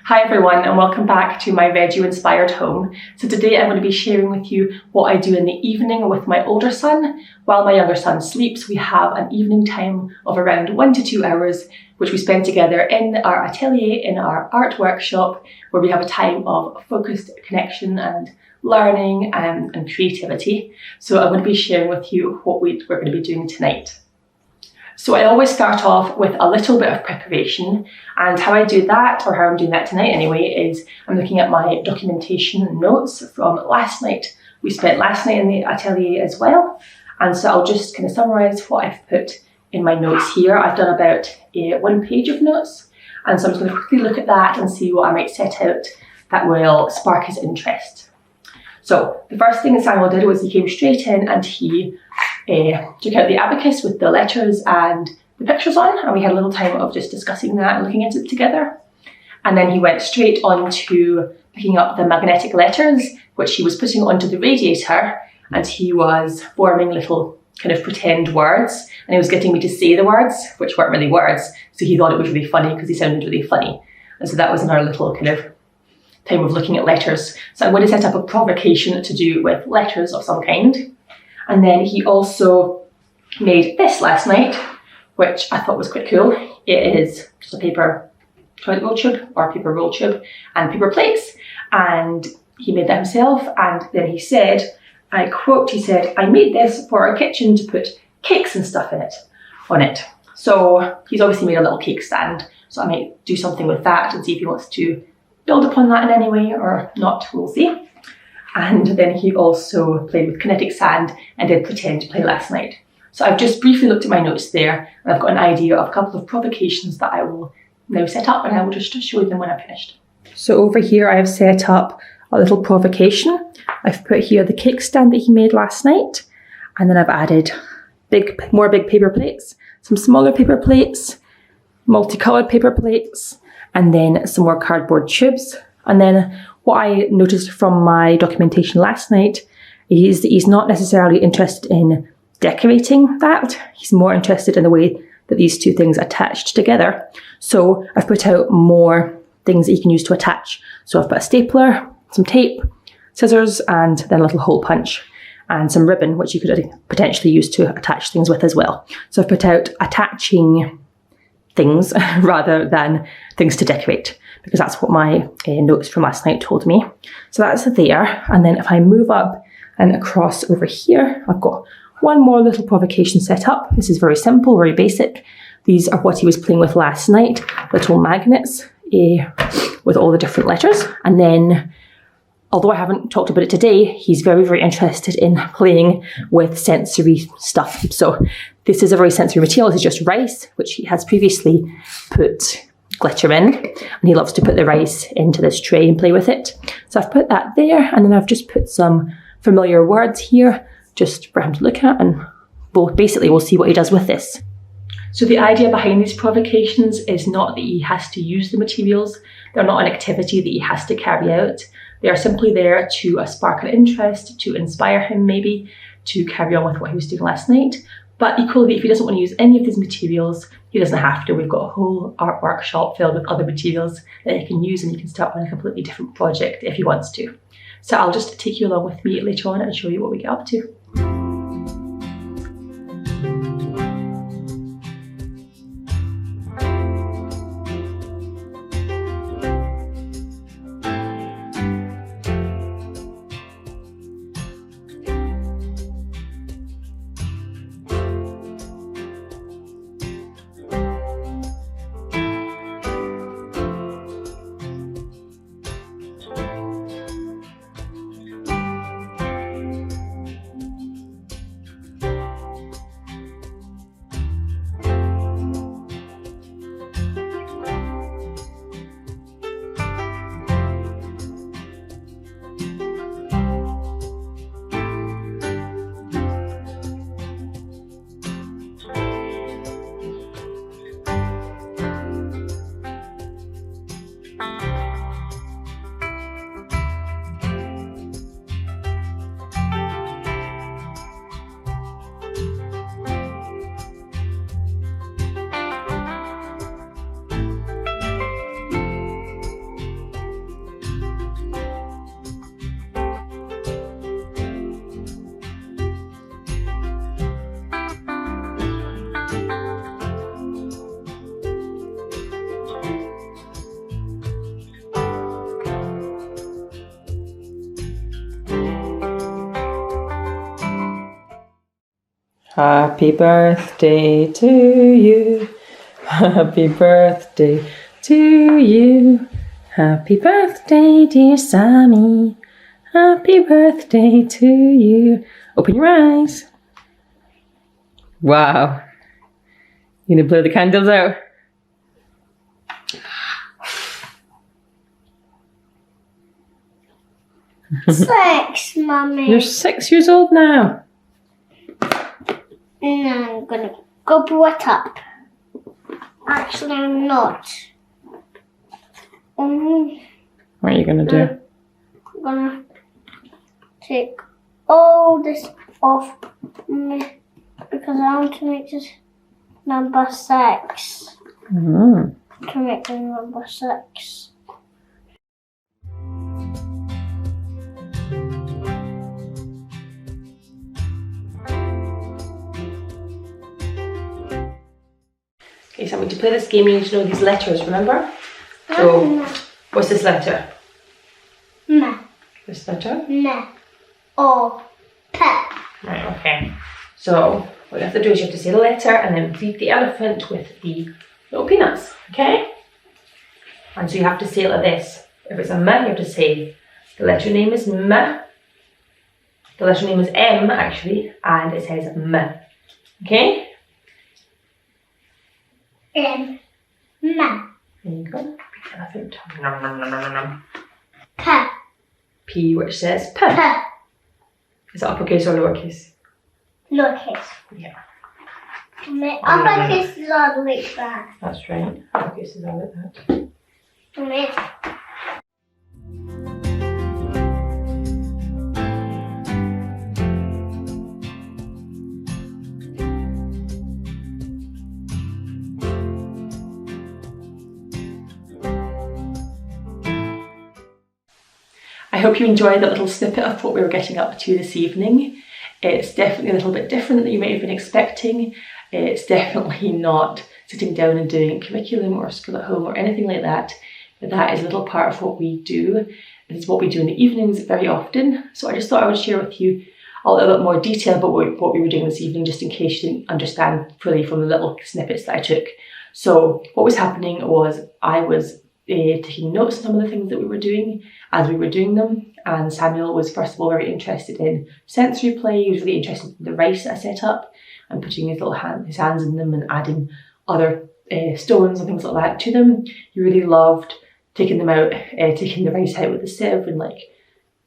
Hi everyone and welcome back to my Reggio inspired home. So today I'm going to be sharing with you what I do in the evening with my older son. While my younger son sleeps, we have an evening time of around 1 to 2 hours, which we spend together in our atelier, in our art workshop, where we have a time of focused connection and learning and creativity. So I'm going to be sharing with you what we're going to be doing tonight. So I always start off with a little bit of preparation, and how I do that, or how I'm doing that tonight anyway, is I'm looking at my documentation notes from last night. We spent last night in the atelier as well, and so I'll just kind of summarise what I've put in my notes here. I've done about 1 page of notes, and so I'm just going to quickly look at that and see what I might set out that will spark his interest. So the first thing Samuel did was he came straight in and he took out the abacus with the letters and the pictures on, and we had a little time of just discussing that and looking at it together. And then he went straight on to picking up the magnetic letters, which he was putting onto the radiator, and he was forming little kind of pretend words, and he was getting me to say the words, which weren't really words, so he thought it was really funny because he sounded really funny. And so that was in our little kind of time of looking at letters. So I'm going to set up a provocation to do with letters of some kind. And then he also made this last night, which I thought was quite cool. It is just a paper toilet roll tube or paper roll tube and paper plates. And he made that himself. And then he said, I quote, he said, "I made this for our kitchen to put cakes and stuff on it. So he's obviously made a little cake stand. So I might do something with that and see if he wants to build upon that in any way or not, we'll see. And then he also played with kinetic sand and did pretend to play last night. So I've just briefly looked at my notes there, and I've got an idea of a couple of provocations that I will now set up, and I will just show them when I'm finished. So over here I have set up a little provocation. I've put here the cake stand that he made last night, and then I've added more big paper plates, some smaller paper plates, multicoloured paper plates, and then some more cardboard tubes. And then what I noticed from my documentation last night is that he's not necessarily interested in decorating that. He's more interested in the way that these two things attached together. So I've put out more things that he can use to attach. So I've put a stapler, some tape, scissors, and then a little hole punch and some ribbon, which you could potentially use to attach things with as well. So I've put out attaching things rather than things to decorate, because that's what my notes from last night told me. So that's there. And then if I move up and across over here, I've got one more little provocation set up. This is very simple, very basic. These are what he was playing with last night, little magnets with all the different letters. And then, although I haven't talked about it today, he's very, very interested in playing with sensory stuff. So this is a very sensory material. This is just rice, which he has previously put glitter in, and he loves to put the rice into this tray and play with it. So I've put that there, and then I've just put some familiar words here just for him to look at, and we'll see what he does with this. So the idea behind these provocations is not that he has to use the materials. They're not an activity that he has to carry out. They are simply there to spark an interest, to inspire him maybe, to carry on with what he was doing last night. But equally, if he doesn't want to use any of these materials, he doesn't have to. We've got a whole art workshop filled with other materials that he can use, and he can start on a completely different project if he wants to. So I'll just take you along with me later on and show you what we get up to. Happy birthday to you. Happy birthday to you. Happy birthday, dear Sammy. Happy birthday to you. Open your eyes. Wow. You gonna blow the candles out? Six, Mummy. You're 6 years old now. No, I'm gonna go blow it up. Actually, I'm not. What are you gonna do? I'm gonna take all this off me because I want to make this number 6. Mm. To make the number 6. Okay, so to play this game you need to know these letters, remember? So, what's this letter? Me. This letter? Me. O. P. Right, okay. So, what you have to do is you have to say the letter and then feed the elephant with the little peanuts, okay? And so you have to say it like this. If it's a M, you have to say the letter name is M. The letter name is M, actually, and it says M. Okay? M. M. There you go. Elephant. Nom, nom, nom, nom, nom. P. P, which says P. P. Is it uppercase or lowercase? Lowercase. Yeah. My uppercase is all like that. That's right. Uppercase is all like that. Me. I hope you enjoyed that little snippet of what we were getting up to this evening. It's definitely a little bit different than you might have been expecting. It's definitely not sitting down and doing curriculum or school at home or anything like that. But that is a little part of what we do. It's what we do in the evenings very often. So I just thought I would share with you a little bit more detail about what we were doing this evening, just in case you didn't understand fully from the little snippets that I took. So what was happening was I was taking notes on some of the things that we were doing as we were doing them, and Samuel was first of all very interested in sensory play. He was really interested in the rice that I set up and putting his hands in them and adding other stones and things like that to them. He really loved taking them out, taking the rice out with the sieve and like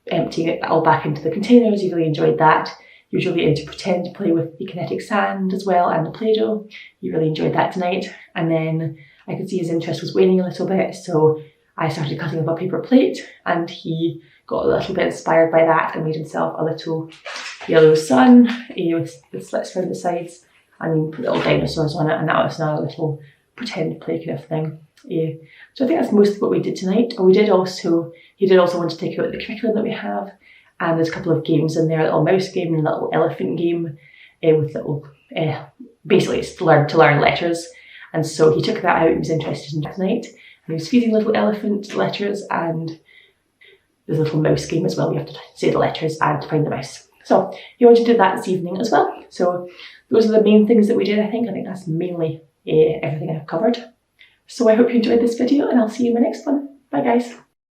emptying it all back into the containers. He really enjoyed that. He was really into pretend play with the kinetic sand as well and the Play-Doh. He really enjoyed that tonight. And then I could see his interest was waning a little bit, so I started cutting up a paper plate and he got a little bit inspired by that and made himself a little yellow sun with slits around the sides, and then put little dinosaurs on it, and that was now a little pretend play kind of thing. So I think that's most of what we did tonight. He did also want to take out the curriculum that we have, and there's a couple of games in there, a little mouse game and a little elephant game with little, basically it's to learn letters. And so he took that out. He was interested in that tonight, and he was feeding little elephant letters, and there's a little mouse game as well. You have to say the letters and find the mouse. So he wanted to do that this evening as well. So those are the main things that we did, I think. I think that's mainly everything I've covered. So I hope you enjoyed this video, and I'll see you in my next one. Bye guys.